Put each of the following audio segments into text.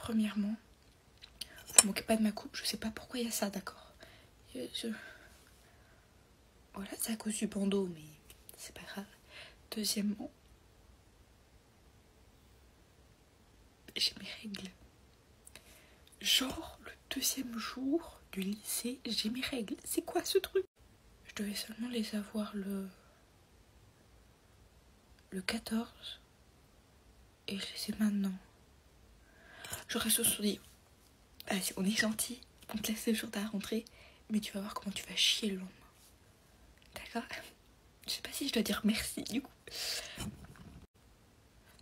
premièrement, vous moquez pas de ma coupe, je sais pas pourquoi il y a ça, d'accord. Voilà, c'est à cause du bandeau, mais c'est pas grave. Deuxièmement, j'ai mes règles. Genre, le deuxième jour du lycée, j'ai mes règles. C'est quoi ce truc? Je devais seulement les avoir le 14 et je les ai maintenant. J'aurais surtout dit, vas-y, on est gentil, on te laisse le jour de la rentrée, mais tu vas voir comment tu vas chier le lendemain. D'accord? Je sais pas si je dois dire merci du coup.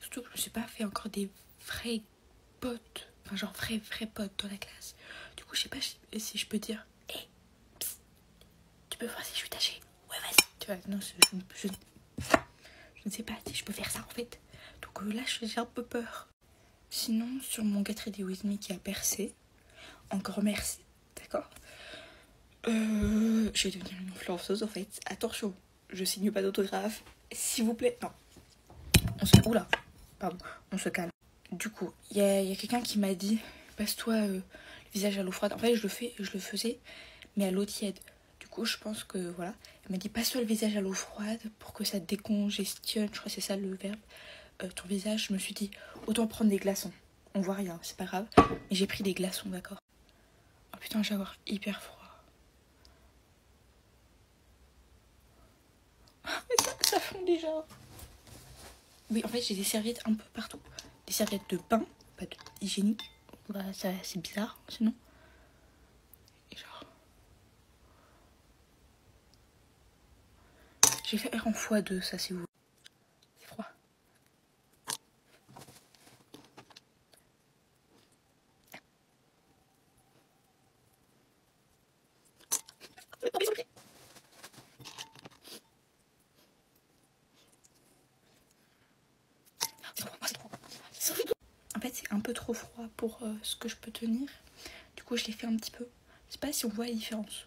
Surtout que je me suis pas fait encore des vrais potes, enfin genre vrais potes dans la classe. Du coup je sais pas si je peux dire, hé, tu peux voir si je suis tachée? Ouais vas-y. Tu vois, non, je ne sais pas si je peux faire ça en fait. Donc là j'ai un peu peur. Sinon sur mon Get Ready With Me qui a percé, encore merci, d'accord. Je vais devenir une influenceuse en fait. Attention, je signe pas d'autographe. S'il vous plaît, non. On se calme. Du coup, il y a quelqu'un qui m'a dit, passe-toi le visage à l'eau froide. En fait, je le faisais, mais à l'eau tiède. Du coup, je pense que voilà. Elle m'a dit, passe-toi le visage à l'eau froide pour que ça décongestionne. Je crois que c'est ça le verbe. Ton visage, je me suis dit, autant prendre des glaçons. On voit rien, c'est pas grave. Mais j'ai pris des glaçons, d'accord. Oh putain, je vais avoir hyper froid. Mais ça fond déjà. Oui, en fait, j'ai des serviettes un peu partout. Des serviettes de bain, pas hygiéniques. Bah, ça, c'est bizarre, sinon. Et genre... Je vais faire en x2, ça, si vous voulez. C'est froid. En fait, c'est un peu trop froid pour ce que je peux tenir. Du coup, je l'ai fait un petit peu. Je sais pas si on voit la différence.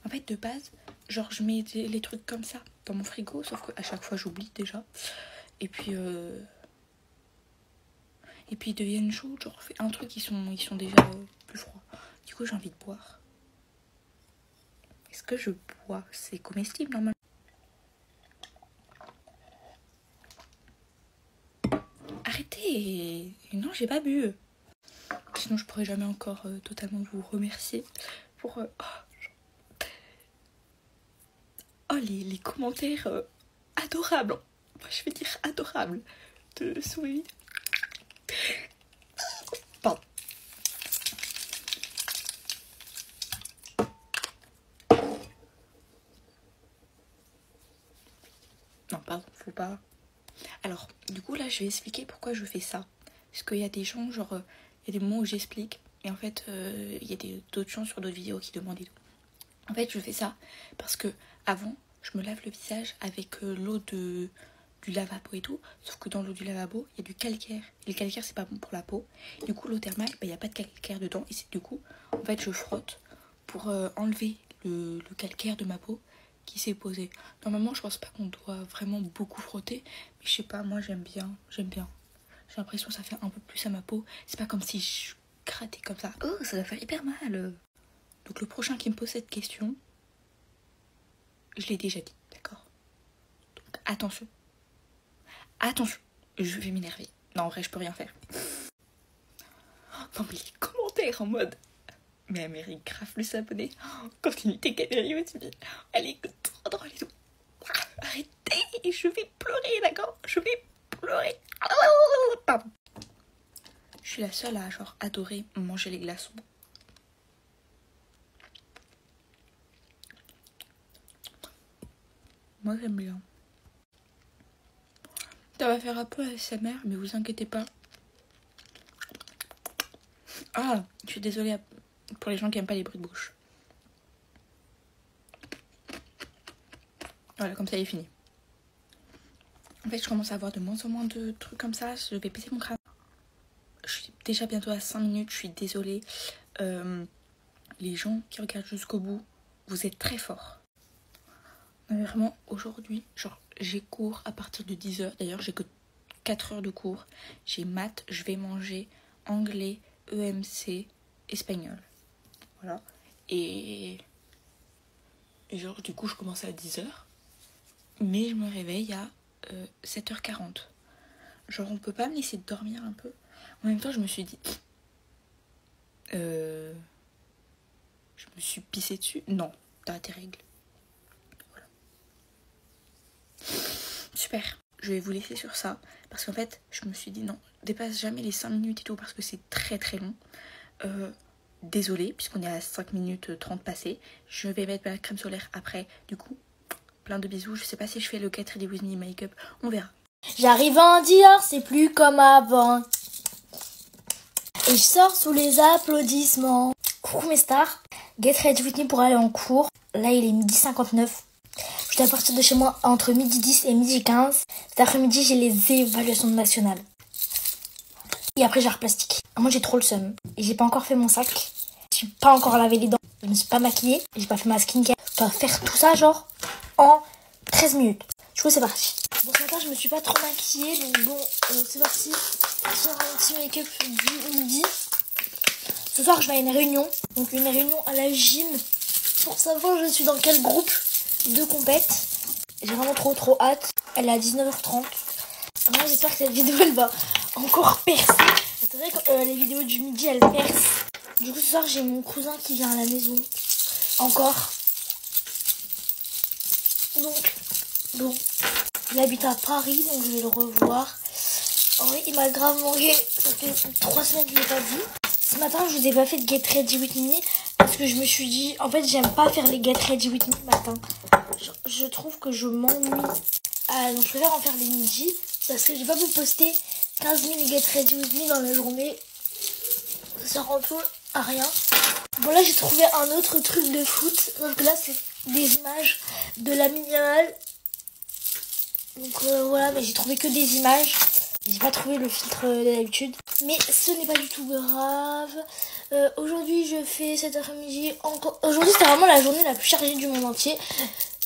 En fait, de base, genre, je mets les trucs comme ça dans mon frigo, sauf qu'à chaque fois, j'oublie déjà. Et puis ils deviennent chauds. Genre, fais un truc, ils sont déjà plus froids. Du coup, j'ai envie de boire. Est-ce que je bois? C'est comestible, normalement. Arrêtez! Non, j'ai pas bu. Sinon, je pourrais jamais encore totalement vous remercier pour... les commentaires adorables. Moi, je vais dire adorables de Souris. Pardon. Non, pardon, faut pas... Alors, du coup, là, je vais expliquer pourquoi je fais ça. Parce qu'il y a des gens, genre... Il y a des moments où j'explique. Et en fait, il y a d'autres gens sur d'autres vidéos qui demandent et tout. En fait, je fais ça parce que avant, je me lave le visage avec l'eau du lavabo et tout. Sauf que dans l'eau du lavabo, il y a du calcaire. Et le calcaire, c'est pas bon pour la peau. Du coup, l'eau thermale, il n'y a pas de calcaire dedans. Et du coup, en fait, je frotte pour enlever le calcaire de ma peau qui s'est posé. Normalement, je pense pas qu'on doit vraiment beaucoup frotter. Mais je sais pas, moi, j'aime bien. J'ai l'impression que ça fait un peu plus à ma peau. C'est pas comme si je grattais comme ça. Oh, ça doit faire hyper mal. Donc le prochain qui me pose cette question, je l'ai déjà dit, d'accord? Donc attention. Attention, je vais m'énerver. Non, en vrai, je peux rien faire. Non, mais les commentaires en mode... Mais elle mérite grave plus s'abonner. Continue tes vidéos, tu dis... Elle est trop drôle et tout. Arrêtez, je vais pleurer, d'accord? Je vais pleurer. Pardon. Je suis la seule à genre adorer manger les glaçons. Moi, j'aime bien. Ça va faire un peu ASMR, mais vous inquiétez pas. Ah, je suis désolée pour les gens qui aiment pas les bruits de bouche. Voilà, comme ça, il est fini. En fait, je commence à avoir de moins en moins de trucs comme ça. Je vais péter mon crâne. Je suis déjà bientôt à 5 minutes. Je suis désolée. Les gens qui regardent jusqu'au bout, vous êtes très forts. Non, mais vraiment, aujourd'hui, genre, j'ai cours à partir de 10h. D'ailleurs, j'ai que 4 heures de cours. J'ai maths, je vais manger. anglais, EMC, espagnol. Voilà. Et genre, du coup, je commence à 10h. Mais je me réveille à 7h40. Genre, on peut pas me laisser dormir un peu. En même temps, je me suis dit... je me suis pissée dessus. Non, t'as tes règles. Voilà. Super. Je vais vous laisser sur ça. Parce qu'en fait, je me suis dit non, dépasse jamais les 5 minutes et tout. Parce que c'est très très long. Désolée, puisqu'on est à 5 minutes 30 passées. Je vais mettre ma crème solaire après. Du coup, plein de bisous. Je sais pas si je fais le Get Ready With Me make-up. On verra. J'arrive en Dior, c'est plus comme avant. Et je sors sous les applaudissements. Coucou mes stars. Get ready with me pour aller en cours. Là, il est 12h59. Je dois partir de chez moi entre 12h10 et 12h15. Cet après-midi, j'ai les évaluations nationales. Et après, j'ai art plastique. Moi, j'ai trop le seum. Et j'ai pas encore fait mon sac. Je suis pas encore lavé les dents. Je me suis pas maquillée. J'ai pas fait ma skincare. Je dois faire tout ça, genre, en 13 minutes. Du coup, c'est parti. Bon, ce matin, je me suis pas trop maquillée. Donc bon, c'est parti. Sur un petit make-up du midi. Ce soir, je vais à une réunion. Donc une réunion à la gym. Pour savoir je suis dans quel groupe de compète. J'ai vraiment trop hâte. Elle est à 19h30. Moi, j'espère que cette vidéo, elle va encore percer. C'est vrai que les vidéos du midi, elles percent. Du coup, ce soir, j'ai mon cousin qui vient à la maison. Encore. Donc, bon. Il habite à Paris, donc je vais le revoir. En vrai, il m'a grave manqué. Ça fait 3 semaines que je l'ai pas vu. Ce matin, je vous ai pas fait de Get Ready With Me. Parce que je me suis dit... En fait, j'aime pas faire les Get Ready With Me le matin. Je trouve que je m'ennuie. Donc, je préfère en faire les midis. Parce que je vais pas vous poster 15 000 Get Ready With Me dans la journée. Ça rend tout à rien. Bon, là, j'ai trouvé un autre truc de foot. Donc là, c'est des images de la minimale. Donc voilà, mais j'ai trouvé que des images. J'ai pas trouvé le filtre d'habitude. Mais ce n'est pas du tout grave. Aujourd'hui, je fais cet après-midi encore... Aujourd'hui, c'était vraiment la journée la plus chargée du monde entier.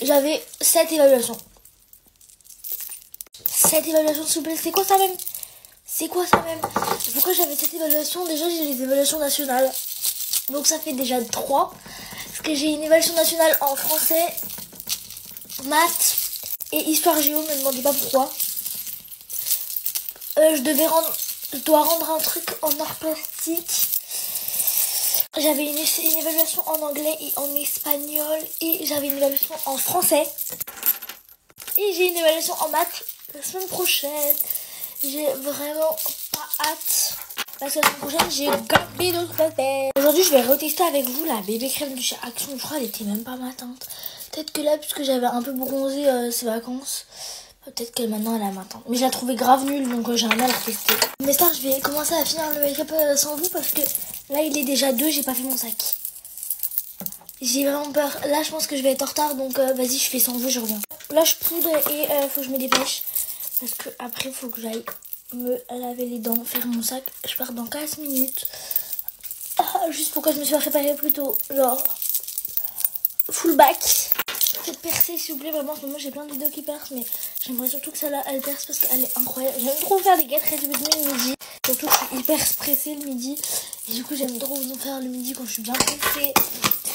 J'avais 7 évaluations. 7 évaluations, s'il vous plaît. C'est quoi ça même? C'est quoi ça même? Pourquoi j'avais cette évaluation? Déjà, j'ai les évaluations nationales. Donc ça fait déjà 3. Parce que j'ai une évaluation nationale en français, maths et histoire géo. Me demandez pas pourquoi. Je dois rendre un truc en art plastique. J'avais une évaluation en anglais et en espagnol. Et j'avais une évaluation en français. Et j'ai une évaluation en maths la semaine prochaine. J'ai vraiment pas hâte. Parce que la semaine prochaine, j'ai gardé d'autres affaires. Aujourd'hui, je vais retester avec vous la bébé crème de chez Action. Je crois qu'elle était même pas ma teinte. Peut-être que là, puisque j'avais un peu bronzé ces vacances, peut-être que maintenant elle a ma teinte. Mais je la trouvais grave nulle, donc j'ai un mal à la tester. Mais ça, je vais commencer à finir le make-up sans vous parce que là, il est déjà 2, j'ai pas fait mon sac. J'ai vraiment peur. Là, je pense que je vais être en retard, donc vas-y, je fais sans vous, je reviens. Là, je poudre et faut que je me dépêche. Parce que après, faut que j'aille me laver les dents, faire mon sac. Je pars dans 15 minutes. Juste pourquoi je me suis pas préparée plus tôt. Genre, full back. Faites percer s'il vous plaît, vraiment en ce moment j'ai plein de vidéos qui percent, mais j'aimerais surtout que celle-là elle perce parce qu'elle est incroyable. J'aime trop faire des Get Ready With Me le midi, surtout que je suis hyper stressée le midi. Et du coup j'aime trop vous faire le midi quand je suis bien pressée.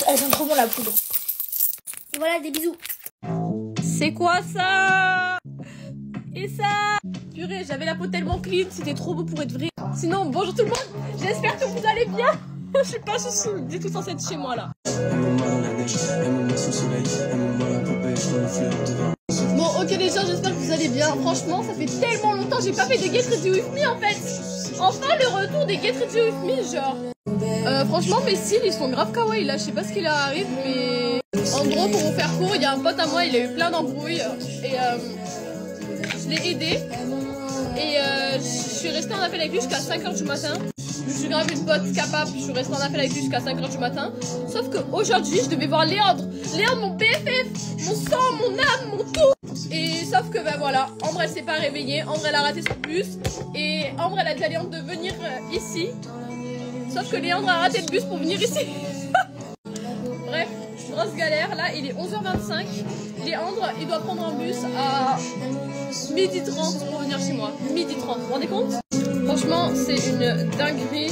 Elle sent trop bon la poudre. Et voilà, des bisous. C'est quoi ça? Et ça? Purée, j'avais la peau tellement clean, c'était trop beau pour être vrai. Sinon, bonjour tout le monde, j'espère que vous allez bien. Je suis pas du tout censée être chez moi là. Bon, ok les gens, j'espère que vous allez bien. Franchement, ça fait tellement longtemps que j'ai pas fait des Get Ready With Me en fait. Enfin le retour des Get Ready With Me, genre. Franchement, mes cils ils sont grave kawaii là. Je sais pas ce qui leur arrive, mais en gros, pour vous faire court, il y a un pote à moi, il a eu plein d'embrouilles et je l'ai aidé. Et je suis restée en appel avec lui jusqu'à 5h du matin. Je suis grave une pote capable, je suis restée en appel avec lui jusqu'à 5h du matin. Sauf qu'aujourd'hui, je devais voir Léandre. Léandre, mon BFF, mon sang, mon âme, mon tout. Et sauf que ben voilà, Ambre elle s'est pas réveillée, Ambre elle a raté son bus. Et Ambre elle a dit à Léandre de venir ici. Sauf que Léandre a raté le bus pour venir ici. Bref, grosse galère. Là, il est 11h25. Léandre, il doit prendre un bus à 12h30 pour venir chez moi. 12h30, vous vous rendez compte? Franchement, Franchement, c'est une dinguerie.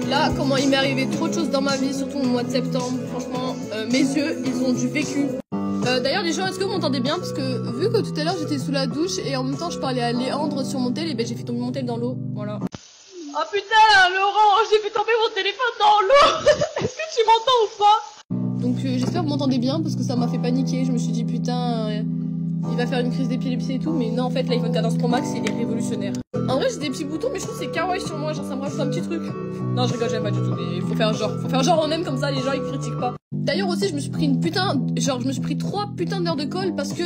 Là, comment il m'est arrivé trop de choses dans ma vie, surtout au mois de septembre. Franchement, mes yeux, ils ont du vécu. D'ailleurs, les gens, est-ce que vous m'entendez bien? Parce que vu que tout à l'heure, j'étais sous la douche et en même temps, je parlais à Léandre sur mon tel, et ben j'ai fait tomber mon tel dans l'eau. Voilà. Oh putain, Laurent, j'ai fait tomber mon téléphone dans l'eau. Est-ce que tu m'entends ou pas? Donc, j'espère que vous m'entendez bien parce que ça m'a fait paniquer. Je me suis dit, putain, il va faire une crise d'épilepsie et tout. Mais non, en fait, l'iPhone 14 Pro Max, il est révolutionnaire. En vrai, j'ai des petits boutons, mais je trouve que c'est kawaii sur moi. Genre, ça me rajoute un petit truc. Non, je rigole, j'aime pas du tout. Mais faut faire genre on aime, comme ça, les gens, ils critiquent pas. D'ailleurs, aussi, je me suis pris je me suis pris 3 putains d'heures de colle parce que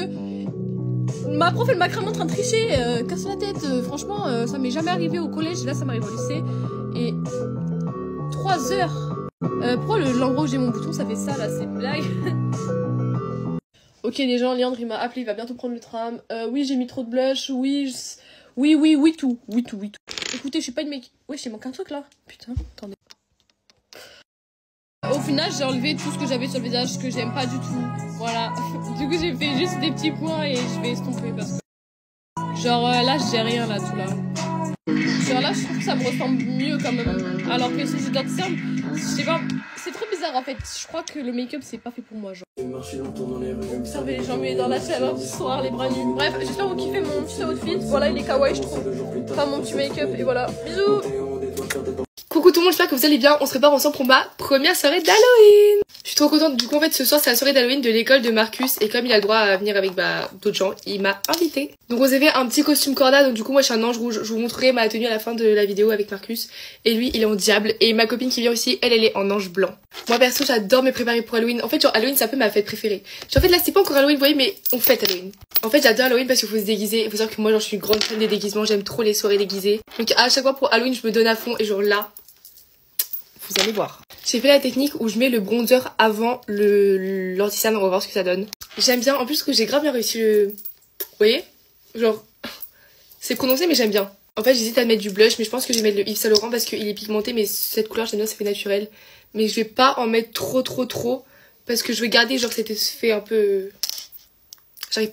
ma prof, elle m'a cramé en train de tricher. Casse la tête. Franchement, ça m'est jamais arrivé au collège. Là, ça m'arrive au lycée. Et 3 heures. Pourquoi l'endroit où j'ai mon bouton, ça fait ça, là? C'est une blague. Ok, les gens, Léandre, il m'a appelé. Il va bientôt prendre le tram. Oui, j'ai mis trop de blush. Oui, tout. Écoutez, je suis pas une mec. Ouais, il manque un truc là. Putain, attendez. Au final, j'ai enlevé tout ce que j'avais sur le visage que j'aime pas du tout. Voilà. Du coup, j'ai fait juste des petits points et je vais estomper parce que. Genre là, j'ai rien là, tout là. Genre là, je trouve que ça me ressemble mieux quand même. Alors que si c'est Dirty Serve, je sais pas. C'est trop bizarre en fait. Je crois que le make-up c'est pas fait pour moi. Genre. Observez les jambes dans la chaleur du soir, les bras nus. Bref, j'espère que vous kiffez mon petit outfit. Voilà, il est kawaii, je trouve. Enfin, mon petit make-up et voilà. Bisous. Coucou tout le monde, j'espère que vous allez bien. On se prépare ensemble pour ma première soirée d'Halloween. Je suis trop contente. Du coup, en fait, ce soir, c'est la soirée d'Halloween de l'école de Marcus. Et comme il a le droit à venir avec d'autres gens, il m'a invité. Donc, on s'est fait un petit costume corda. Donc, du coup, moi, je suis un ange rouge. Je vous montrerai ma tenue à la fin de la vidéo avec Marcus. Et lui, il est en diable. Et ma copine qui vient aussi, elle est en ange blanc. Moi, perso, j'adore me préparer pour Halloween. En fait, genre, Halloween, c'est un peu ma fête préférée. Genre, en fait, là, c'est pas encore Halloween, vous voyez, mais on fête Halloween. En fait, j'adore Halloween parce qu'il faut se déguiser. Il faut savoir que moi, genre, je suis une grande fan des déguisements. J'aime trop les soirées déguisées. Donc, à chaque fois pour Halloween, je me donne à fond. Et genre, là, vous allez voir. J'ai fait la technique où je mets le bronzer avant l'anti-cerne, on va voir ce que ça donne. J'aime bien, en plus que j'ai grave bien réussi le... Vous voyez? Genre, c'est prononcé mais j'aime bien. En fait j'hésite à mettre du blush mais je pense que je vais mettre le Yves Saint Laurent parce qu'il est pigmenté mais cette couleur j'aime bien, ça fait naturel. Mais je vais pas en mettre trop parce que je vais garder genre cet effet un peu...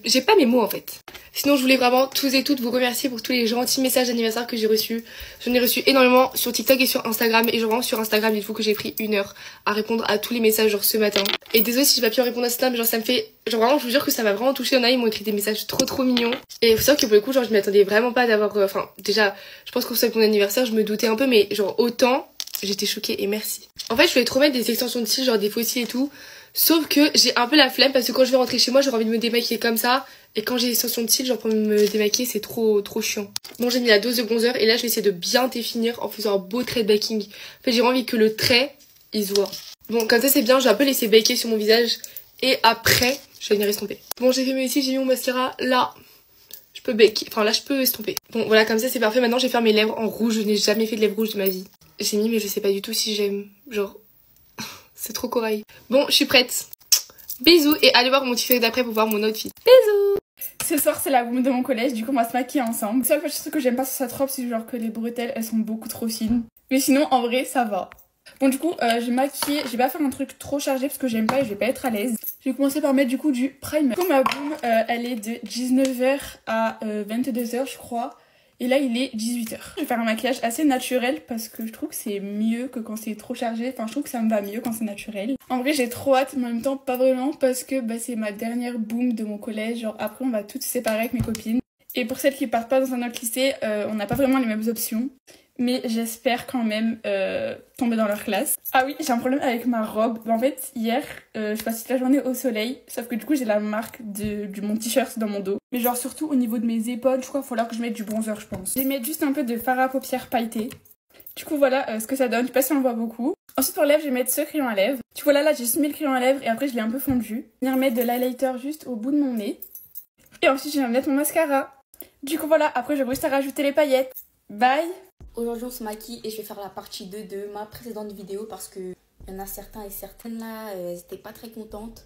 J'ai pas mes mots en fait. Sinon je voulais vraiment tous et toutes vous remercier pour tous les gentils messages d'anniversaire que j'ai reçus. J'en ai reçu énormément sur TikTok et sur Instagram. Et genre sur Instagram, dites-vous que j'ai pris 1 heure à répondre à tous les messages genre ce matin. Et désolé si j'ai pas pu répondre à cela, mais genre ça me fait... Genre vraiment je vous jure que ça m'a vraiment touché. Il y en a, ils m'ont écrit des messages trop mignons. Et il faut savoir que pour le coup genre je m'y attendais vraiment pas d'avoir... Enfin déjà je pense qu'on soit mon anniversaire, je me doutais un peu, mais genre autant j'étais choquée et merci. En fait je voulais trop mettre des extensions de cils, genre des faux cils et tout. Sauf que j'ai un peu la flemme parce que quand je vais rentrer chez moi j'aurais envie de me démaquiller comme ça. Et quand j'ai des extensions de cils, genre pour me démaquiller c'est trop chiant. Bon j'ai mis la dose de bronzer et là je vais essayer de bien définir en faisant un beau trait de baking. En fait j'ai envie que le trait il se voit. Bon comme ça c'est bien, je vais un peu laisser baker sur mon visage. Et après je vais venir estomper. Bon j'ai fait mes cils, j'ai mis mon mascara là. Je peux baker, enfin là je peux estomper. Bon voilà comme ça c'est parfait, maintenant je vais faire mes lèvres en rouge. Je n'ai jamais fait de lèvres rouges de ma vie. J'ai mis mais je sais pas du tout si j'aime. Genre c'est trop corail. Bon je suis prête. Bisous et allez voir mon TikTok d'après pour voir mon outfit. Bisous. Ce soir c'est la boum de mon collège, du coup on va se maquiller ensemble. Le seul truc que j'aime pas sur cette robe c'est genre que les bretelles elles sont beaucoup trop fines. Mais sinon en vrai ça va. Bon du coup je vais maquiller, je vais pas faire un truc trop chargé parce que j'aime pas et je vais pas être à l'aise. Je vais commencer par mettre du coup du primer. Du coup ma boum elle est de 19h à 22h je crois. Et là il est 18h. Je vais faire un maquillage assez naturel parce que je trouve que c'est mieux que quand c'est trop chargé. Enfin je trouve que ça me va mieux quand c'est naturel. En vrai j'ai trop hâte mais en même temps pas vraiment parce que bah, c'est ma dernière boom de mon collège. Genre après on va toutes se séparer avec mes copines. Et pour celles qui partent pas dans un autre lycée, on n'a pas vraiment les mêmes options. Mais j'espère quand même tomber dans leur classe. Ah oui, j'ai un problème avec ma robe. En fait, hier, je passais toute la journée au soleil. Sauf que du coup, j'ai la marque de mon t-shirt dans mon dos. Mais genre surtout au niveau de mes épaules, je crois qu'il va falloir que je mette du bronzer, je pense. Je vais mettre juste un peu de fard à paupières pailleté. Du coup, voilà ce que ça donne. Je sais pas si on le voit beaucoup. Ensuite, pour lèvres, je vais mettre ce crayon à lèvres. Du coup, là, j'ai juste mis le crayon à lèvres et après, je l'ai un peu fondu. Je vais venir mettre de l'highlighter juste au bout de mon nez. Et ensuite, je vais mettre mon mascara. Du coup, voilà. Après, je vais juste à rajouter les paillettes. Bye! Aujourd'hui on se maquille et je vais faire la partie 2 de ma précédente vidéo parce que il y en a certains et certaines là, elles étaient pas très contentes.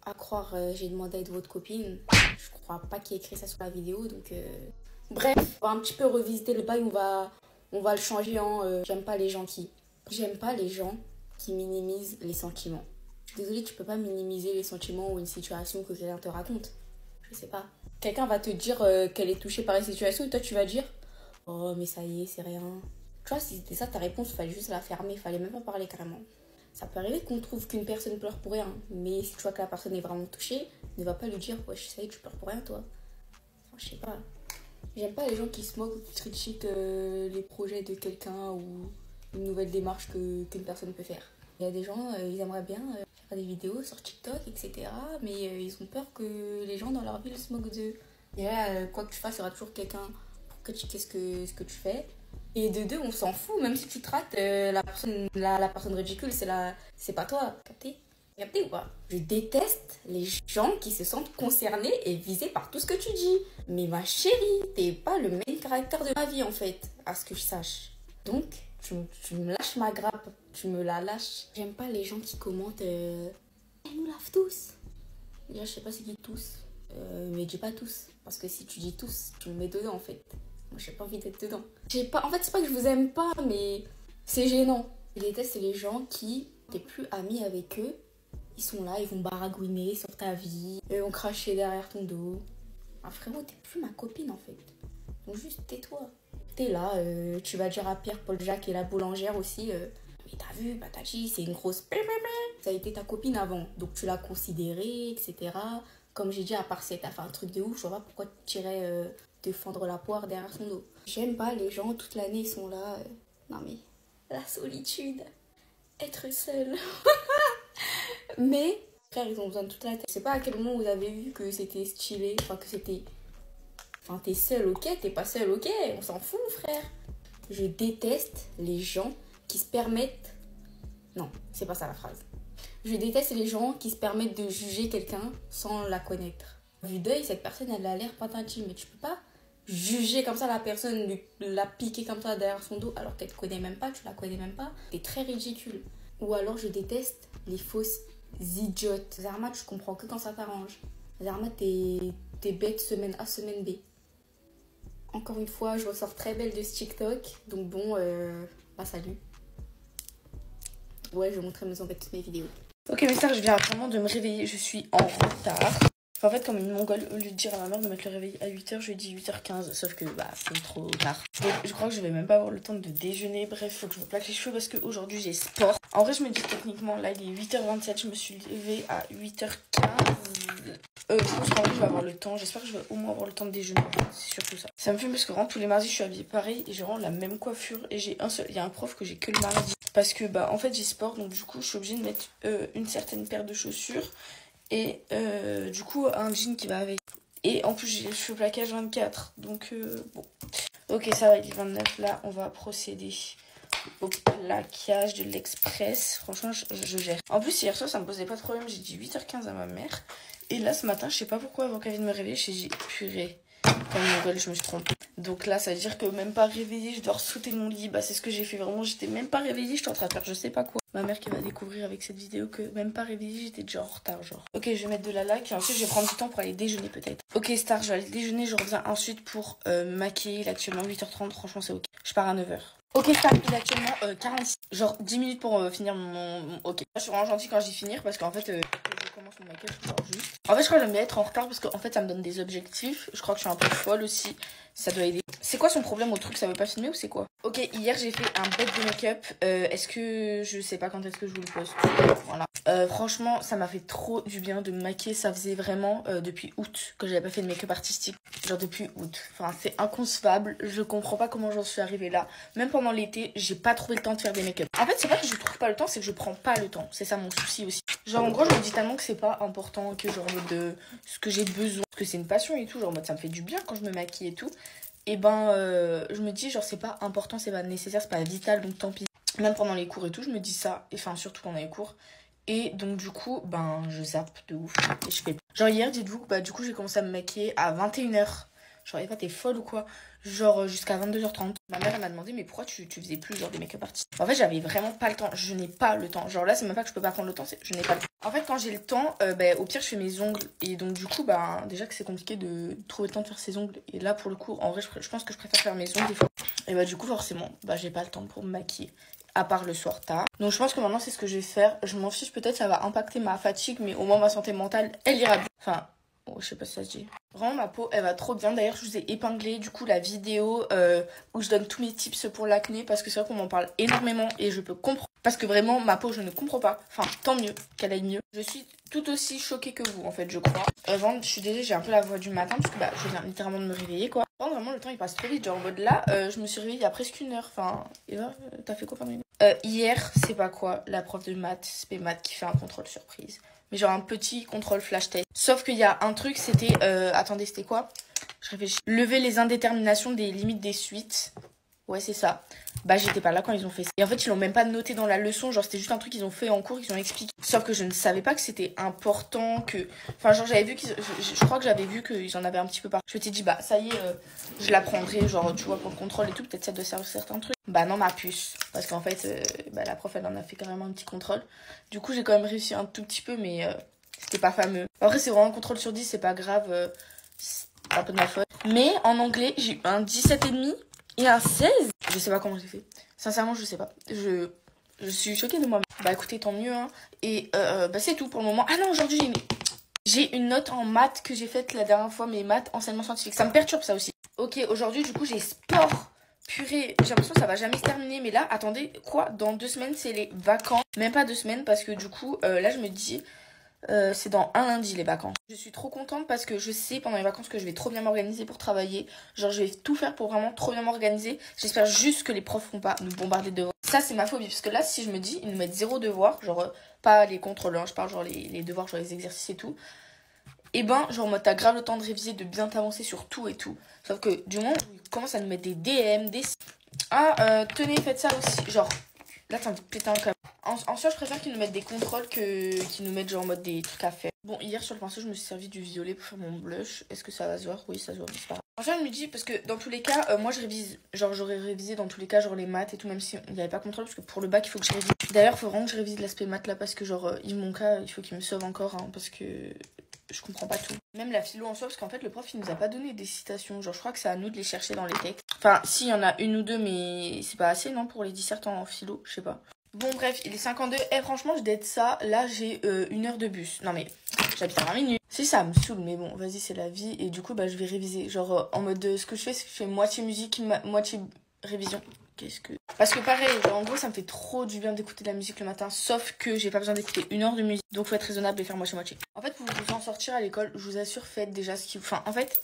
À croire, j'ai demandé à être votre copine. Je crois pas qu'il y ait écrit ça sur la vidéo donc... Bref, on va un petit peu revisiter le bail, on va le changer en j'aime pas les gens qui... J'aime pas les gens qui minimisent les sentiments. Désolée, tu peux pas minimiser les sentiments ou une situation que quelqu'un te raconte. Je sais pas. Quelqu'un va te dire qu'elle est touchée par une situation et toi tu vas dire... Oh, mais ça y est, c'est rien. Tu vois, si c'était ça ta réponse, fallait juste la fermer, fallait même pas parler carrément. Ça peut arriver qu'on trouve qu'une personne pleure pour rien, mais si tu vois que la personne est vraiment touchée, ne va pas lui dire, wesh, ça y est, tu pleures pour rien, toi. Enfin, je sais pas. J'aime pas les gens qui se moquent ou qui critiquent les projets de quelqu'un ou une nouvelle démarche qu'une personne peut faire. Il y a des gens, ils aimeraient bien faire des vidéos sur TikTok, etc. Mais ils ont peur que les gens dans leur ville se moquent d'eux. Et là, quoi que tu fasses, il y aura toujours quelqu'un pour critiquer ce que tu fais. Et de deux, on s'en fout, même si tu te rates, la personne ridicule, c'est pas toi. Capté ou pas? Je déteste les gens qui se sentent concernés et visés par tout ce que tu dis. Mais ma chérie, t'es pas le main caractère de ma vie en fait, à ce que je sache. Donc, tu me lâches ma grappe, tu me la lâches. J'aime pas les gens qui commentent Elle nous lave tous. Déjà, je sais pas c'est qui tous, mais dis pas tous. Parce que si tu dis tous, tu me mets dedans en fait. Moi, j'ai pas envie d'être dedans. En fait, c'est pas que je vous aime pas, mais c'est gênant. Je déteste les gens qui, t'es plus ami avec eux. Ils sont là, ils vont baragouiner sur ta vie. Ils vont cracher derrière ton dos. Ah, frérot, t'es plus ma copine en fait. Donc juste tais-toi. T'es là, tu vas dire à Pierre, Paul, Jacques et la boulangère aussi. Mais t'as vu, Patachi, c'est une grosse... Ça a été ta copine avant. Donc tu l'as considérée, etc. Comme j'ai dit, à part si t'as fait un truc de ouf, je vois pas pourquoi tu irais te fendre la poire derrière son dos. J'aime pas les gens, toute l'année, ils sont là. Non mais, la solitude. Être seul. Mais, frère, ils ont besoin de toute la tête. Je sais pas à quel moment vous avez vu que c'était stylé, enfin que c'était... Enfin, t'es seul, ok, t'es pas seul, ok, on s'en fout, frère. Je déteste les gens qui se permettent... Non, c'est pas ça la phrase. Je déteste les gens qui se permettent de juger quelqu'un sans la connaître. Vu d'œil, cette personne, elle a l'air patati, mais tu peux pas juger comme ça la personne, la piquer comme ça derrière son dos alors qu'elle te connaît même pas, tu la connais même pas. T'es très ridicule. Ou alors, je déteste les fausses idiotes. Zarma, tu comprends que quand ça t'arrange. Zarma, t'es bête semaine A, semaine B. Encore une fois, je ressors très belle de ce TikTok. Donc bon, bah salut. Ouais, je vais montrer mes ongles de toutes mes vidéos. Ok mes stars, je viens vraiment de me réveiller, je suis en retard. En fait, comme une mongole, au lieu de dire à ma mère de mettre le réveil à 8h, je lui ai dit 8h15, sauf que bah c'est trop tard. Donc je crois que je vais même pas avoir le temps de déjeuner, bref, faut que je me plaque les cheveux parce qu'aujourd'hui j'ai sport. En vrai, je me dis techniquement, là il est 8h27, je me suis levée à 8h15. Je pense qu'en vrai je vais avoir le temps, j'espère que je vais au moins avoir le temps de déjeuner, c'est surtout ça. Ça me fait parce que vraiment tous les mardis je suis habillée pareil et j'ai vraiment la même coiffure et il y a un prof que j'ai que le mardi. Parce que bah en fait j'ai sport, donc du coup je suis obligée de mettre une certaine paire de chaussures. Et du coup un jean qui va avec. Et en plus j'ai les cheveux plaquage 24. Donc bon. Ok, ça va, il est 29. Là on va procéder au plaquage de l'express. Franchement je gère. En plus hier soir ça me posait pas de problème. J'ai dit 8h15 à ma mère. Et là ce matin je sais pas pourquoi avant qu'elle vienne me réveiller, j'ai dit purée. Comme une nouvelle, je me suis trompée. Donc là, ça veut dire que même pas réveillée, je dois sauter de mon lit. Bah, c'est ce que j'ai fait vraiment. J'étais même pas réveillée, j'étais en train de faire je sais pas quoi. Ma mère qui va découvrir avec cette vidéo que même pas réveillée, j'étais déjà en retard, genre. Ok, je vais mettre de la laque et ensuite je vais prendre du temps pour aller déjeuner peut-être. Ok, star, je vais aller déjeuner. Je reviens ensuite pour me maquiller. Il est actuellement 8h30, franchement, c'est ok. Je pars à 9h. Ok, star, il est actuellement 46. Genre 10 minutes pour finir mon. Ok. Je suis vraiment gentille quand je dis finir parce qu'en fait. Je commence mon make-up, genre juste. En fait, je crois que j'aime bien être en retard parce qu'en fait, ça me donne des objectifs. Je crois que je suis un peu folle aussi. Ça doit aider. C'est quoi son problème au truc? Ça veut pas filmer ou c'est quoi? Ok, hier, j'ai fait un bête de make-up. Est-ce que... Je sais pas quand est-ce que je vous le poste. Voilà. Franchement, ça m'a fait trop du bien de me maquiller. Ça faisait vraiment depuis août que j'avais pas fait de make-up artistique. Genre depuis août. Enfin, c'est inconcevable. Je comprends pas comment j'en suis arrivée là. Même pendant l'été, j'ai pas trouvé le temps de faire des make-up. En fait, c'est pas que je trouve pas le temps, c'est que je prends pas le temps. C'est ça mon souci aussi. Genre, en gros, je me dis tellement que c'est pas important, que genre de ce que j'ai besoin, parce que c'est une passion et tout, genre en mode ça me fait du bien quand je me maquille et tout. Et ben, je me dis genre c'est pas important, c'est pas nécessaire, c'est pas vital, donc tant pis. Même pendant les cours et tout, je me dis ça, et enfin surtout pendant les cours. Et donc du coup, ben je zappe de ouf et je fais. Genre hier, dites-vous que bah du coup j'ai commencé à me maquiller à 21h. Genre, pas t'es folle ou quoi? Genre jusqu'à 22h30. Ma mère elle m'a demandé mais pourquoi tu faisais plus genre des make-up artistes? En fait j'avais vraiment pas le temps. Je n'ai pas le temps. Genre là c'est même pas que je peux pas prendre le temps, c'est je n'ai pas le temps. En fait quand j'ai le temps, au pire je fais mes ongles. Et donc du coup déjà que c'est compliqué de trouver le temps de faire ses ongles. Et là pour le coup en vrai je pense que je préfère faire mes ongles des fois. Et bah du coup forcément j'ai pas le temps pour me maquiller. À part le soir tard. Donc je pense que maintenant c'est ce que je vais faire. Je m'en fiche, peut-être ça va impacter ma fatigue, mais au moins ma santé mentale elle ira bien. Enfin Oh, je sais pas si ça se dit. Vraiment, ma peau, elle va trop bien. D'ailleurs, je vous ai épinglé du coup la vidéo où je donne tous mes tips pour l'acné. Parce que c'est vrai qu'on m'en parle énormément et je peux comprendre. Parce que vraiment, ma peau, je ne comprends pas. Enfin, tant mieux qu'elle aille mieux. Je suis tout aussi choquée que vous, en fait, je crois. Avant, je suis désolée, j'ai un peu la voix du matin. Parce que bah, je viens littéralement de me réveiller, quoi. Vraiment, le temps, il passe trop vite. Genre, en mode là, je me suis réveillée il y a presque 1 heure. Enfin, Eva, t'as fait quoi pendant une heure? Hier, c'est pas quoi, la prof de maths, spé maths, qui fait un contrôle surprise. Mais genre un petit contrôle flash test. Sauf qu'il y a un truc, c'était... attendez, c'était quoi? Je réfléchis. Lever les indéterminations des limites des suites. Ouais, c'est ça. Bah, j'étais pas là quand ils ont fait ça. Et en fait, ils l'ont même pas noté dans la leçon. Genre, c'était juste un truc qu'ils ont fait en cours, qu'ils ont expliqué. Sauf que je ne savais pas que c'était important, que... Enfin, genre, j'avais vu qu'ils... Je crois que j'avais vu qu'ils en avaient un petit peu partout. Je m'étais dit, bah, ça y est, je l'apprendrai, genre, tu vois, pour le contrôle et tout. Peut-être ça doit servir certains trucs. Bah, non, ma puce. Parce qu'en fait, bah, la prof, elle en a fait carrément un petit contrôle. Du coup, j'ai quand même réussi un tout petit peu, mais c'était pas fameux. Après, c'est vraiment un contrôle sur 10, c'est pas grave. C'est un peu de ma faute. Mais en anglais, j'ai eu un 17,5. Et un 16. Je sais pas comment j'ai fait. Sincèrement, je sais pas. Je suis choquée de moi. Bah écoutez, tant mieux. Hein. Et bah c'est tout pour le moment. Ah non, aujourd'hui, j'ai une note en maths que j'ai faite la dernière fois. Mais maths, enseignement scientifique. Ça me perturbe ça aussi. Ok, aujourd'hui, du coup, j'ai sport. Purée, j'ai l'impression que ça va jamais se terminer. Mais là, attendez, quoi? Dans 2 semaines, c'est les vacances. Même pas 2 semaines parce que du coup, là, je me dis... c'est dans un lundi les vacances. Je suis trop contente parce que je sais pendant les vacances que je vais trop bien m'organiser pour travailler. Genre je vais tout faire pour vraiment trop bien m'organiser. J'espère juste que les profs vont pas nous bombarder de devoirs. Ça c'est ma phobie parce que là si je me dis ils nous mettent 0 devoir, genre pas les contrôles, hein, je parle genre les devoirs, genre les exercices et tout. Et ben genre moi t'as grave le temps de réviser, de bien t'avancer sur tout et tout. Sauf que du moment où ils commencent à nous mettre des DM, des... Ah tenez faites ça aussi, genre... Là, t'as envie de péter un câble. En soi, je préfère qu'ils nous mettent des contrôles que qu'ils nous mettent genre en mode des trucs à faire. Bon, hier sur le pinceau, je me suis servi du violet pour faire mon blush. Est-ce que ça va se voir? Oui, ça se voit, mais c'est pas grave. Enfin, je me dis, parce que dans tous les cas, moi je révise. Genre, j'aurais révisé dans tous les cas, genre les maths et tout, même si il n'y avait pas contrôle, parce que pour le bac, il faut que je révise. D'ailleurs, il faut vraiment que je révise l'aspect maths là, parce que genre, Yves Monca, il faut qu'il me sauve encore, hein, parce que je comprends pas tout. Même la philo en soi, parce qu'en fait, le prof, il nous a pas donné des citations. Genre, je crois que c'est à nous de les chercher dans les textes. Enfin, si, il y en a 1 ou 2, mais c'est pas assez, non, pour les dissertes en philo, je sais pas. Bon bref, il est 52. Et franchement, je date ça. Là, j'ai 1 heure de bus. Non mais, j'habite à 20 minutes. Si ça me saoule, mais bon, vas-y, c'est la vie. Et du coup, bah, je vais réviser. Genre, en mode, ce que je fais, c'est que je fais moitié musique, moitié révision. Qu'est-ce que... Parce que pareil, genre, en gros, ça me fait trop du bien d'écouter de la musique le matin. Sauf que j'ai pas besoin d'écouter 1 heure de musique. Donc, faut être raisonnable et faire moitié-moitié. En fait, pour vous en sortir à l'école, je vous assure, faites déjà ce qu'il... Enfin, en fait,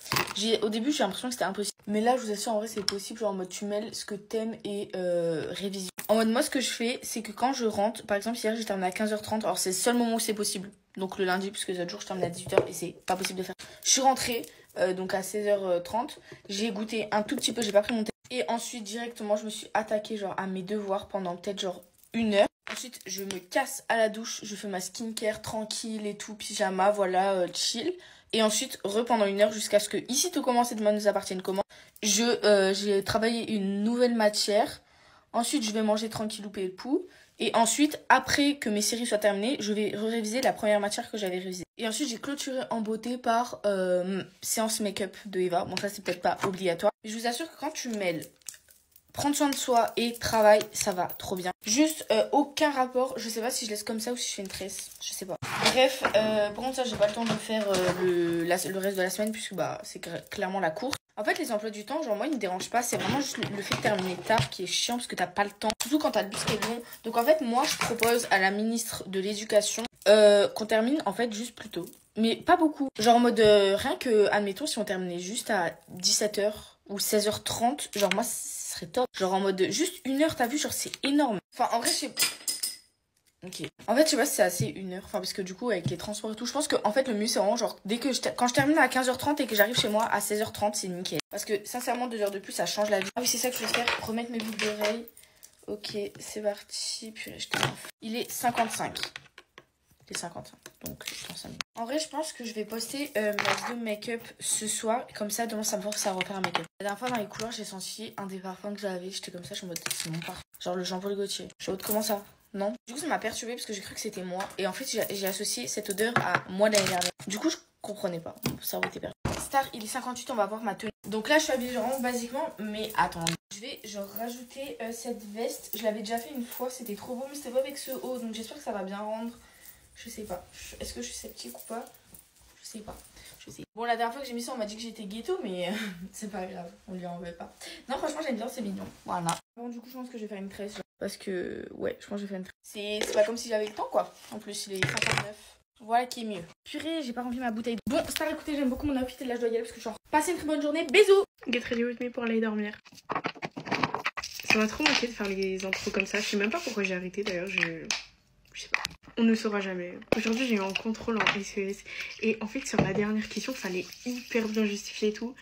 au début, j'ai l'impression que c'était impossible. Mais là, je vous assure, en vrai, c'est possible. Genre, en mode, tu mêles ce que t'aimes et révision. En mode, moi, ce que je fais, c'est que quand je rentre, par exemple, hier, j'ai terminé à 15h30. Alors, c'est le seul moment où c'est possible. Donc, le lundi, puisque les autres jours, je termine à 18h et c'est pas possible de faire. Je suis rentrée, donc à 16h30. J'ai goûté un tout petit peu, j'ai pas pris mon thé. Et ensuite, directement, je me suis attaquée, genre, à mes devoirs pendant peut-être, genre, 1 heure. Ensuite, je me casse à la douche, je fais ma skincare tranquille et tout, pyjama, voilà, chill. Et ensuite, pendant 1 heure, jusqu'à ce que ici tout commence et demain nous appartienne comment. J'ai travaillé une nouvelle matière. Ensuite, je vais manger tranquillou et le pou. Et ensuite, après que mes séries soient terminées, je vais réviser la première matière que j'avais révisée. Et ensuite, j'ai clôturé en beauté par séance make-up de Eva. Bon, ça, c'est peut-être pas obligatoire. Mais je vous assure que quand tu mêles prendre soin de soi et travail, ça va trop bien. Juste, aucun rapport. Je sais pas si je laisse comme ça ou si je fais une tresse. Je sais pas. Bref, par contre, ça, j'ai pas le temps de faire le reste de la semaine puisque bah, c'est clairement la course. En fait, les emplois du temps, genre moi, ils me dérangent pas. C'est vraiment juste le fait de terminer tard qui est chiant parce que t'as pas le temps. Surtout quand t'as le bus qui est long. Donc en fait, moi, je propose à la ministre de l'Éducation qu'on termine en fait juste plus tôt. Mais pas beaucoup. Genre en mode, rien que, admettons, si on terminait juste à 17h ou 16h30, genre moi, ce serait top. Genre en mode, juste 1 heure, t'as vu, genre c'est énorme. Enfin, en vrai, je sais... Ok. En fait, je sais pas si c'est assez 1 heure. Enfin, parce que du coup, avec les transports et tout, je pense que en fait, le mieux, c'est vraiment genre, quand je termine à 15h30 et que j'arrive chez moi à 16h30, c'est nickel. Parce que sincèrement, 2 heures de plus, ça change la vie. Ah oui, c'est ça que je vais faire. Remettre mes boucles d'oreilles. Ok, c'est parti. Puis je il est 55. Il est 55. Donc, dans 5 minutes. En vrai, je pense que je vais poster ma vidéo make-up ce soir. Comme ça, demain, ça me force à refaire un make-up. La dernière fois, dans les couleurs, j'ai senti un des parfums que j'avais. J'étais comme ça, je suis en mode, c'est mon parfum. Genre le Jean-Paul Gaultier. Je suis en mode, comment ça? Non. Du coup, ça m'a perturbée parce que j'ai cru que c'était moi. Et en fait, j'ai associé cette odeur à moi l'année dernière. Du coup, je comprenais pas. Mon cerveau était perdu. Star, il est 58, on va voir ma tenue. Donc là, je suis habillée vraiment basiquement. Mais attendez. Je vais genre rajouter cette veste. Je l'avais déjà fait une fois. C'était trop beau, mais c'était pas avec ce haut. Donc j'espère que ça va bien rendre. Je sais pas. Est-ce que je suis sceptique ou pas? Je sais pas. Bon, la dernière fois que j'ai mis ça, on m'a dit que j'étais ghetto, mais c'est pas grave, on lui en veut pas. Non, franchement, j'aime bien, c'est mignon. Voilà. Bon, du coup, je pense que je vais faire une tresse. Parce que, ouais, je pense que je vais faire une tresse. C'est pas comme si j'avais le temps, quoi. En plus, il est 59. Voilà qui est mieux. Purée, j'ai pas rempli ma bouteille. Bon, Star, écoutez, j'aime beaucoup mon outfit et là, je dois y aller parce que je suis en... Passez une très bonne journée. Bisous. Get ready with me pour aller dormir. Ça m'a trop manqué de faire les intros comme ça. Je sais même pas pourquoi j'ai arrêté d'ailleurs. Je sais pas. On ne saura jamais. Aujourd'hui, j'ai eu un contrôle en SES. Et en fait, sur la dernière question, fallait hyper bien justifier et tout.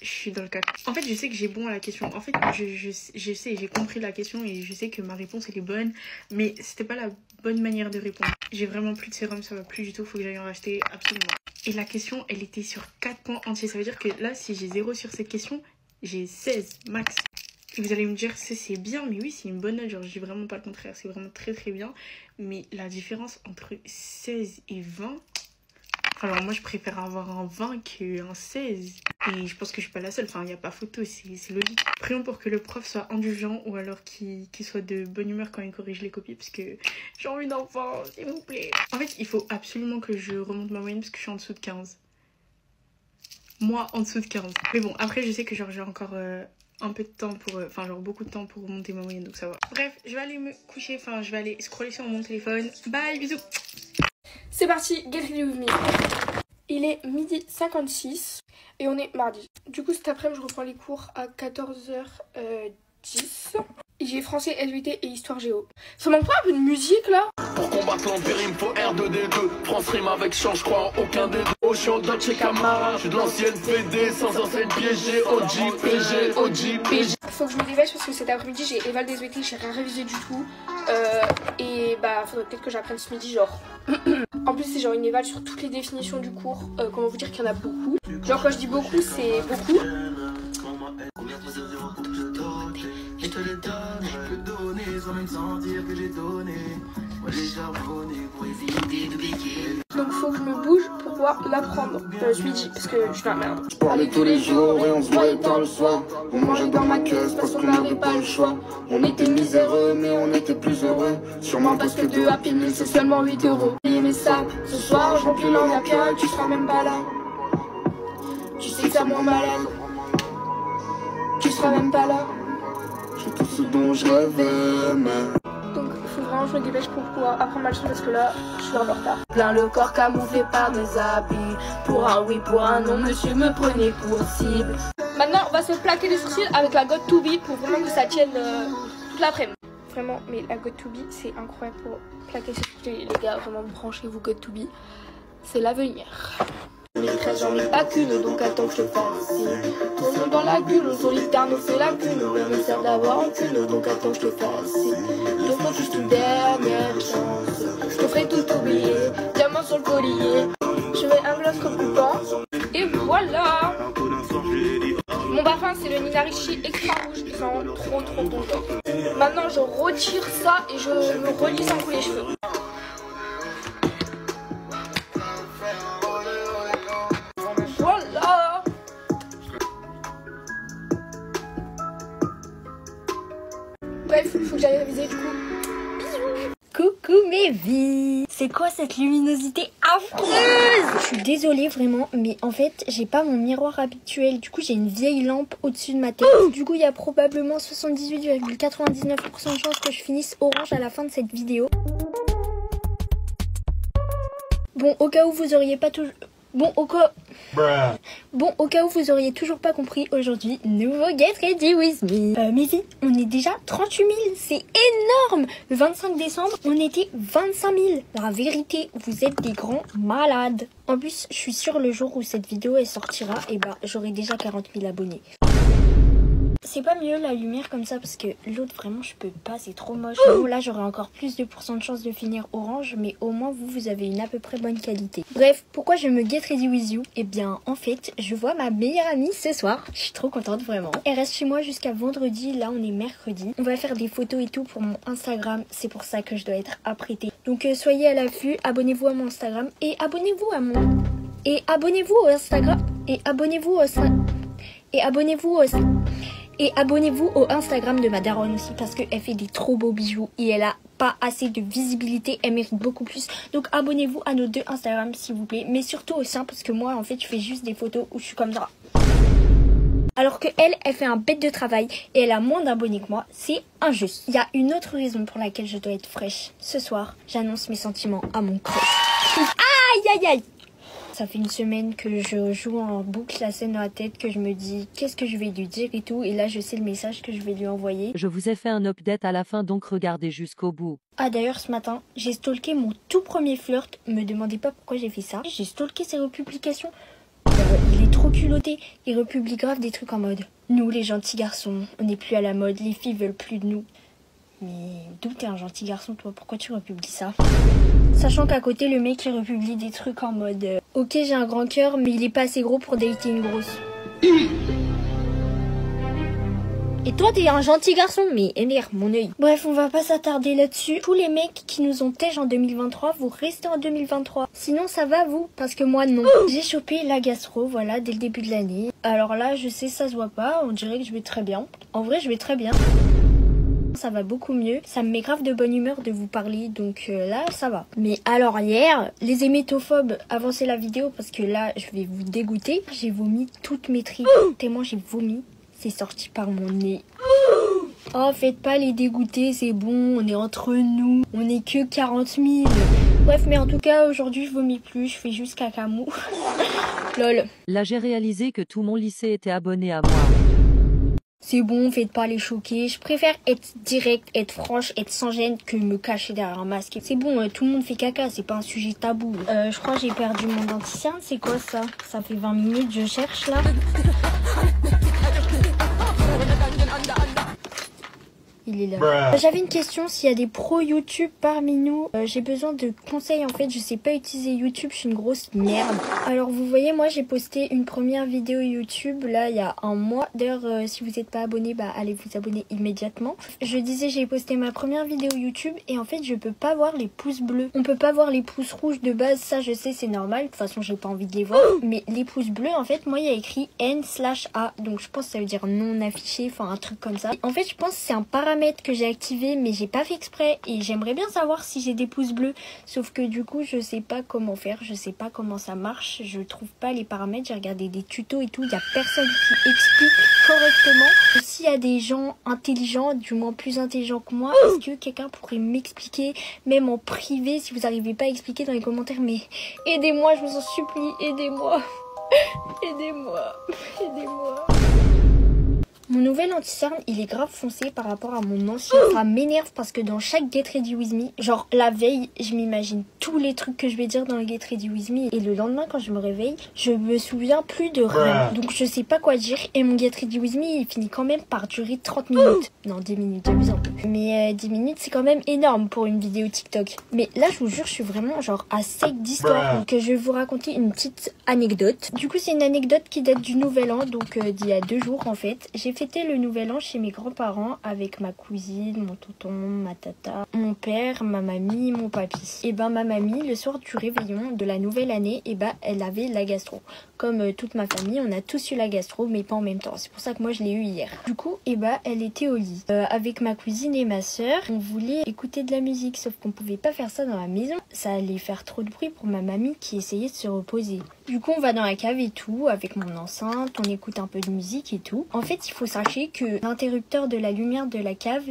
Je suis dans le cas. En fait, je sais que j'ai bon à la question. En fait, je sais, j'ai compris la question et je sais que ma réponse, elle est bonne. Mais c'était pas la bonne manière de répondre. J'ai vraiment plus de sérum, ça va plus du tout. Faut que j'aille en racheter absolument. Et la question, elle était sur 4 points entiers. Ça veut dire que là, si j'ai 0 sur cette question, j'ai 16 max. Et vous allez me dire, c'est bien, mais oui, c'est une bonne note. Genre, je dis vraiment pas le contraire. C'est vraiment très très bien. Mais la différence entre 16 et 20... Alors moi, je préfère avoir un 20 qu'un 16. Et je pense que je suis pas la seule. Enfin, il n'y a pas photo, c'est logique. Prions pour que le prof soit indulgent ou alors qu'il soit de bonne humeur quand il corrige les copies. Parce que j'ai envie d'enfant, s'il vous plaît. En fait, il faut absolument que je remonte ma moyenne parce que je suis en dessous de 15. Moi, en dessous de 15. Mais bon, après, je sais que genre j'ai encore... un peu de temps pour... Enfin, genre beaucoup de temps pour remonter ma moyenne, donc ça va. Bref, je vais aller me coucher. Enfin, je vais aller scroller sur mon téléphone. Bye, bisous. C'est parti, get ready with me. Il est 12h56 et on est mardi. Du coup, cet après-midi, je reprends les cours à 14h10. J'ai français, SVT et histoire géo. Ça manque pas un peu de musique là? Pour combattre l'empire, il me faut R2D2. France rime avec chant, je crois en aucun des deux. Oh, je suis en Dolce Camara. Je suis de l'ancienne PD, sans enseigne piégée. OG, PG, OG, PG. Faut que je me dépêche parce que cet après-midi, j'ai éval des SVT, j'ai rien révisé du tout. Et bah, faudrait peut-être que j'apprenne ce midi, genre. En plus, c'est genre une éval sur toutes les définitions du cours. Comment vous dire qu'il y en a beaucoup. Genre, quand je dis beaucoup, c'est beaucoup. Je te les donne, je peux donner sans même sentir que j'ai donné. Moi j'ai charbonné pour éviter de piquer. Donc faut que je me bouge pour pouvoir l'apprendre ce midi parce que je fais la merde. Je parlais tous les jours et on se voyait tard le soir. On mangeait dans ma caisse parce qu'on n'avait pas le choix. On était miséreux mais on était plus heureux. Sûrement parce que 2 Happy Meal c'est seulement 8 €. Mais ça, ce soir je remplis l'Olympia et tu seras même pas là. Tu sais que ça me rend malade. Tu seras même pas là. J'ai tout ce dont je rêvais, mais... Donc il faut vraiment que je me dépêche pour pouvoir apprendre ma leçon parce que là je suis en retard. Plein le corps camouflé par des habits. Pour un oui, pour un non, monsieur me prenait pour cible. Maintenant on va se plaquer les sourcils avec la God to Be pour vraiment que ça tienne toute l'après-midi. Vraiment, mais la God to Be c'est incroyable pour plaquer ses sourcils. Les gars, vraiment branchez-vous God to Be. C'est l'avenir. J'en ai pas qu'une, donc attends que je te fasse. Ton nom dans la gueule, solitaire nous fait la cune. Rien ne sert d'avoir en cune, donc attends que je te fasse. Demande juste une dernière chance. Je te ferai tout oublier, diamant sur le collier. Je mets un gloss recoupant, et voilà. Mon parfum c'est le Nina Ricci extra rouge, il sent trop bon genre. Maintenant je retire ça et je me relisse un coup les cheveux. Voilà. Bref, faut que j'aille réviser du coup. Bisous. Coucou mes vies. C'est quoi cette luminosité affreuse? Je suis désolée vraiment, mais en fait j'ai pas mon miroir habituel. Du coup j'ai une vieille lampe au-dessus de ma tête. Du coup il y a probablement 78,99% de chances que je finisse orange à la fin de cette vidéo. Bon, au cas où vous auriez pas toujours... Bon, au cas où vous auriez toujours pas compris, aujourd'hui, nouveau Get Ready With Me. Mes filles, on est déjà 38 000, c'est énorme. Le 25 décembre, on était 25 000. La vérité, vous êtes des grands malades. En plus, je suis sûre le jour où cette vidéo elle sortira, et bah j'aurai déjà 40 000 abonnés. C'est pas mieux la lumière comme ça parce que l'autre vraiment je peux pas, c'est trop moche. Bon, là j'aurai encore plus de pourcent de chance de finir orange, mais au moins vous avez une à peu près bonne qualité. Bref, pourquoi je me get ready with you? Eh bien en fait je vois ma meilleure amie ce soir, je suis trop contente vraiment. Elle reste chez moi jusqu'à vendredi, là on est mercredi. On va faire des photos et tout pour mon Instagram, c'est pour ça que je dois être apprêtée. Donc soyez à l'affût, abonnez-vous à mon Instagram et abonnez-vous à mon... Et abonnez-vous au Instagram. Et abonnez-vous au... Et abonnez-vous au... Et abonnez-vous au Instagram de ma daronne aussi parce qu'elle fait des trop beaux bijoux et elle a pas assez de visibilité, elle mérite beaucoup plus. Donc abonnez-vous à nos deux Instagram s'il vous plaît, mais surtout au sien parce que moi en fait je fais juste des photos où je suis comme ça. Alors que elle fait un bête de travail et elle a moins d'abonnés que moi, c'est injuste. Il y a une autre raison pour laquelle je dois être fraîche. Ce soir, j'annonce mes sentiments à mon crush. Aïe aïe aïe. Ça fait une semaine que je joue en boucle la scène dans la tête, que je me dis qu'est-ce que je vais lui dire et tout. Et là, je sais le message que je vais lui envoyer. Je vous ai fait un update à la fin, donc regardez jusqu'au bout. Ah d'ailleurs, ce matin, j'ai stalké mon tout premier flirt. Me demandez pas pourquoi j'ai fait ça. J'ai stalké ses republications. Il est trop culotté. Il republie grave des trucs en mode nous, les gentils garçons, on n'est plus à la mode. Les filles veulent plus de nous. Mais d'où t'es un gentil garçon, toi? Pourquoi tu republies ça? Sachant qu'à côté, le mec, il republie des trucs en mode ok, j'ai un grand cœur, mais il est pas assez gros pour dater une grosse. Et toi, t'es un gentil garçon, mais énerve mon œil. Bref, on va pas s'attarder là-dessus. Tous les mecs qui nous ont tège en 2023, vous restez en 2023. Sinon, ça va, vous? Parce que moi, non. J'ai chopé la gastro, voilà, dès le début de l'année. Alors là, je sais, ça se voit pas. On dirait que je vais très bien. En vrai, je vais très bien. Ça va beaucoup mieux, ça me met grave de bonne humeur de vous parler, donc là ça va. Mais alors hier, les hémétophobes, avancez la vidéo parce que là je vais vous dégoûter. J'ai vomi toutes mes tripes, tellement j'ai vomi, c'est sorti par mon nez. Oh, faites pas les dégoûter, c'est bon, on est entre nous, on est que 40 000. Bref, mais en tout cas aujourd'hui je vomis plus, je fais juste caca mou. Lol. Là j'ai réalisé que tout mon lycée était abonné à moi. C'est bon, faites pas les choquer. Je préfère être directe, être franche, être sans gêne que me cacher derrière un masque. C'est bon, tout le monde fait caca, c'est pas un sujet tabou. Je crois que j'ai perdu mon dentition. C'est quoi ça? Ça fait 20 minutes, je cherche là. Il est là. J'avais une question, s'il y a des pros YouTube parmi nous, j'ai besoin de conseils en fait, je sais pas utiliser YouTube, je suis une grosse merde. Alors vous voyez, moi j'ai posté une première vidéo YouTube là il y a un mois. D'ailleurs si vous n'êtes pas abonné, bah allez vous abonner immédiatement. Je disais j'ai posté ma première vidéo YouTube et en fait je peux pas voir les pouces bleus. On peut pas voir les pouces rouges de base, ça je sais c'est normal, de toute façon j'ai pas envie de les voir. Mais les pouces bleus en fait moi il y a écrit N/A, donc je pense que ça veut dire non affiché, enfin un truc comme ça. En fait je pense que c'est un paramètre que j'ai activé mais j'ai pas fait exprès et j'aimerais bien savoir si j'ai des pouces bleus, sauf que du coup je sais pas comment faire, je sais pas comment ça marche, je trouve pas les paramètres, j'ai regardé des tutos et tout, il y a personne qui explique correctement. S'il y a des gens intelligents, du moins plus intelligents que moi, est-ce que quelqu'un pourrait m'expliquer, même en privé si vous arrivez pas à expliquer dans les commentaires, mais aidez-moi, je vous en supplie, aidez-moi. Aidez-moi, aidez-moi. Mon nouvel anti-cerne, il est grave foncé par rapport à mon ancien. Ça m'énerve parce que dans chaque Get Ready With Me, genre la veille, je m'imagine tous les trucs que je vais dire dans le Get Ready With Me. Et le lendemain, quand je me réveille, je me souviens plus de rien. Donc je sais pas quoi dire. Et mon Get Ready With Me, il finit quand même par durer 30 minutes. Non, 10 minutes, j'abuse un peu. Mais 10 minutes, c'est quand même énorme pour une vidéo TikTok. Mais là, je vous jure, je suis vraiment genre à sec d'histoire. Donc je vais vous raconter une petite anecdote. Du coup, c'est une anecdote qui date du Nouvel An, donc d'il y a 2 jours en fait. J'ai fêté le Nouvel An chez mes grands-parents avec ma cousine, mon tonton, ma tata, mon père, ma mamie, mon papy. Et ben ma mamie, le soir du réveillon de la nouvelle année, et ben elle avait la gastro. Comme toute ma famille, on a tous eu la gastro, mais pas en même temps. C'est pour ça que moi je l'ai eu hier. Du coup, et ben elle était au lit avec ma cousine et ma soeur. On voulait écouter de la musique, sauf qu'on pouvait pas faire ça dans la maison. Ça allait faire trop de bruit pour ma mamie qui essayait de se reposer. Du coup, on va dans la cave et tout, avec mon enceinte, on écoute un peu de musique et tout. En fait, il faut sachez que l'interrupteur de la lumière de la cave,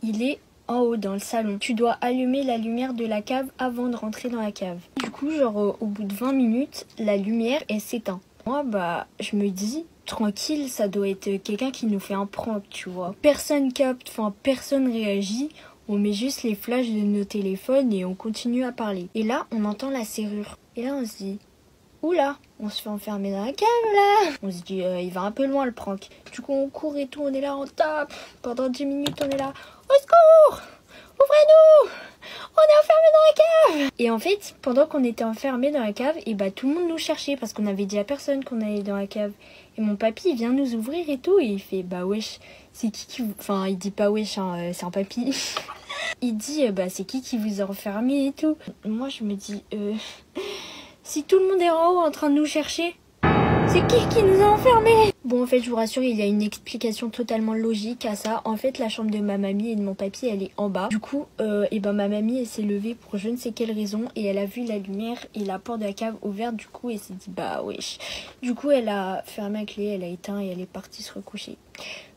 il est en haut dans le salon. Tu dois allumer la lumière de la cave avant de rentrer dans la cave. Du coup, genre au bout de 20 minutes, la lumière, elle s'éteint. Moi, bah, je me dis, tranquille, ça doit être quelqu'un qui nous fait un prank, tu vois. Personne capte, enfin, personne réagit. On met juste les flashs de nos téléphones et on continue à parler. Et là, on entend la serrure. Et là, on se dit... Oula, on se fait enfermer dans la cave là. On se dit il va un peu loin le prank. Du coup on court et tout, on est là, on tape. Pendant 10 minutes on est là. Au secours, ouvrez-nous, on est enfermé dans la cave. Et en fait pendant qu'on était enfermé dans la cave, et bah tout le monde nous cherchait parce qu'on avait dit à personne qu'on allait dans la cave. Et mon papy il vient nous ouvrir et tout et il fait bah wesh, c'est qui vous... Enfin il dit pas wesh hein, c'est un papy. Il dit bah c'est qui vous a enfermé et tout. Moi je me dis si tout le monde est en haut en train de nous chercher, c'est qui nous a enfermés? Bon, en fait, je vous rassure, il y a une explication totalement logique à ça. En fait, la chambre de ma mamie et de mon papy, elle est en bas. Du coup, ma mamie, elle s'est levée pour je ne sais quelle raison et elle a vu la lumière et la porte de la cave ouverte. Du coup, elle s'est dit, bah wesh. Du coup, elle a fermé la clé, elle a éteint et elle est partie se recoucher.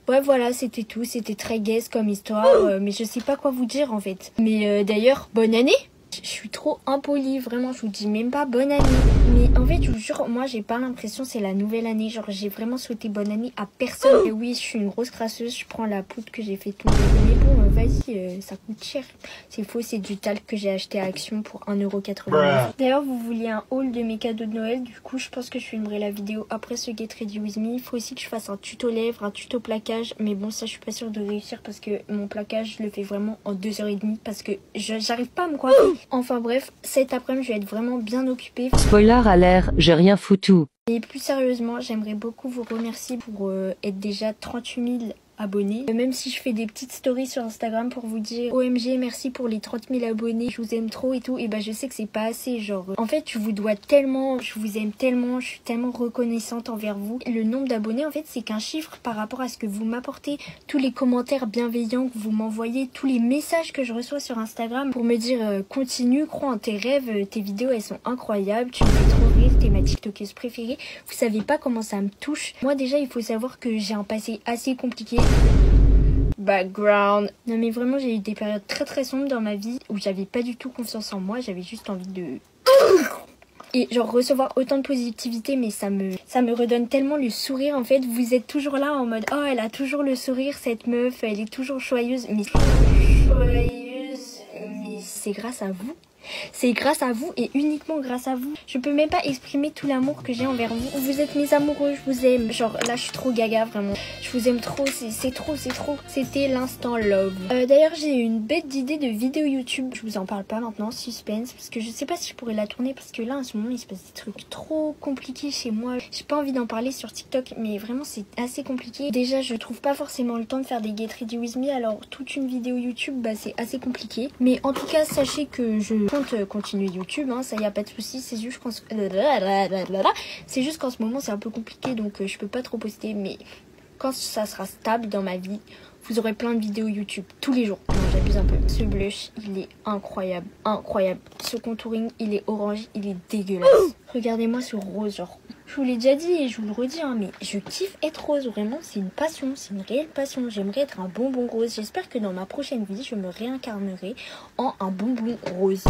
Bref, voilà, c'était tout. C'était très guess comme histoire, mais je sais pas quoi vous dire en fait. Mais d'ailleurs, bonne année! Je suis trop impolie, vraiment, je vous dis même pas bonne année. Mais en fait, je vous jure, moi j'ai pas l'impression c'est la nouvelle année. Genre, j'ai vraiment souhaité bonne année à personne. Et oui, je suis une grosse crasseuse, je prends la poudre que j'ai fait tomber. Mais bon, vas-y, ça coûte cher. C'est faux, c'est du talc que j'ai acheté à Action pour 1,89 €. D'ailleurs, vous vouliez un haul de mes cadeaux de Noël. Du coup, je pense que je filmerai la vidéo après ce Get Ready With Me. Il faut aussi que je fasse un tuto lèvres, un tuto plaquage. Mais bon, ça, je suis pas sûre de réussir parce que mon plaquage, je le fais vraiment en 2h30 parce que j'arrive pas à me coiffer. Enfin bref, cet après-midi, je vais être vraiment bien occupée. Spoiler à l'air, j'ai rien foutu. Et plus sérieusement, j'aimerais beaucoup vous remercier pour être déjà 38 000 abonnés. Même si je fais des petites stories sur Instagram pour vous dire OMG, merci pour les 30 000 abonnés, je vous aime trop et tout. Et bah je sais que c'est pas assez, genre en fait je vous dois tellement, je vous aime tellement, je suis tellement reconnaissante envers vous. Le nombre d'abonnés en fait c'est qu'un chiffre par rapport à ce que vous m'apportez, tous les commentaires bienveillants que vous m'envoyez, tous les messages que je reçois sur Instagram pour me dire continue, crois en tes rêves, tes vidéos elles sont incroyables, tu me fais trop rire, t'es ma tiktokeuse préférée. Vous savez pas comment ça me touche. Moi déjà il faut savoir que j'ai un passé assez compliqué. Background. Non mais vraiment j'ai eu des périodes très très sombres dans ma vie où j'avais pas du tout confiance en moi, j'avais juste envie de... Et genre recevoir autant de positivité, mais ça me redonne tellement le sourire en fait. Vous êtes toujours là en mode oh elle a toujours le sourire cette meuf, elle est toujours joyeuse. Mais c'est grâce à vous. C'est grâce à vous et uniquement grâce à vous. Je peux même pas exprimer tout l'amour que j'ai envers vous. Vous êtes mes amoureux, je vous aime. Genre là je suis trop gaga vraiment. Je vous aime trop, c'est trop. C'était l'instant love. D'ailleurs j'ai une bête d'idée de vidéo YouTube. Je vous en parle pas maintenant, suspense. Parce que je sais pas si je pourrais la tourner. Parce que là en ce moment il se passe des trucs trop compliqués chez moi. J'ai pas envie d'en parler sur TikTok. Mais vraiment c'est assez compliqué. Déjà je trouve pas forcément le temps de faire des Get Ready With Me. Alors toute une vidéo YouTube bah c'est assez compliqué. Mais en tout cas sachez que je continuer YouTube, hein, ça y a pas de souci. C'est juste qu'en ce moment c'est un peu compliqué donc je peux pas trop poster, mais quand ça sera stable dans ma vie vous aurez plein de vidéos YouTube tous les jours. Non j'abuse un peu. Ce blush il est incroyable. Ce contouring il est orange, il est dégueulasse. Regardez-moi ce rose, genre je vous l'ai déjà dit et je vous le redis hein, mais je kiffe être rose, vraiment c'est une passion, c'est une réelle passion. J'aimerais être un bonbon rose. J'espère que dans ma prochaine vie je me réincarnerai en un bonbon rose.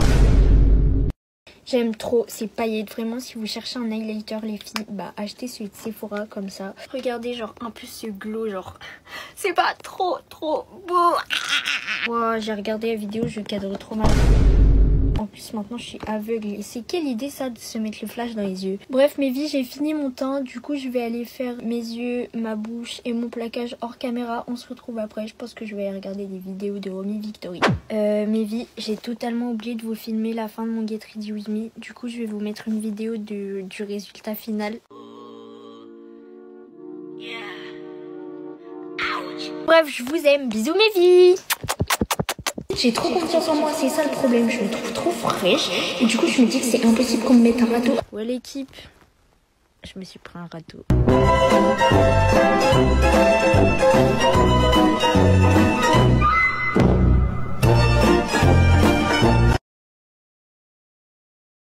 J'aime trop ces paillettes, vraiment si vous cherchez un highlighter les filles, bah achetez celui de Sephora comme ça. Regardez genre un peu ce glow, genre c'est pas trop beau. Wow, j'ai regardé la vidéo, je cadre trop mal. En plus maintenant je suis aveugle et c'est quelle idée ça de se mettre le flash dans les yeux. Bref mes vies, j'ai fini mon teint, du coup je vais aller faire mes yeux, ma bouche et mon plaquage hors caméra. On se retrouve après, je pense que je vais aller regarder des vidéos de Romy Victory. Mes vies, j'ai totalement oublié de vous filmer la fin de mon Get Ready With Me. Du coup je vais vous mettre une vidéo du résultat final. Bref je vous aime, bisous mes vies. J'ai trop confiance en moi, c'est ça le problème, je me trouve trop fraîche et du coup je me dis que c'est impossible qu'on me mette un râteau. Ouais l'équipe, je me suis pris un râteau.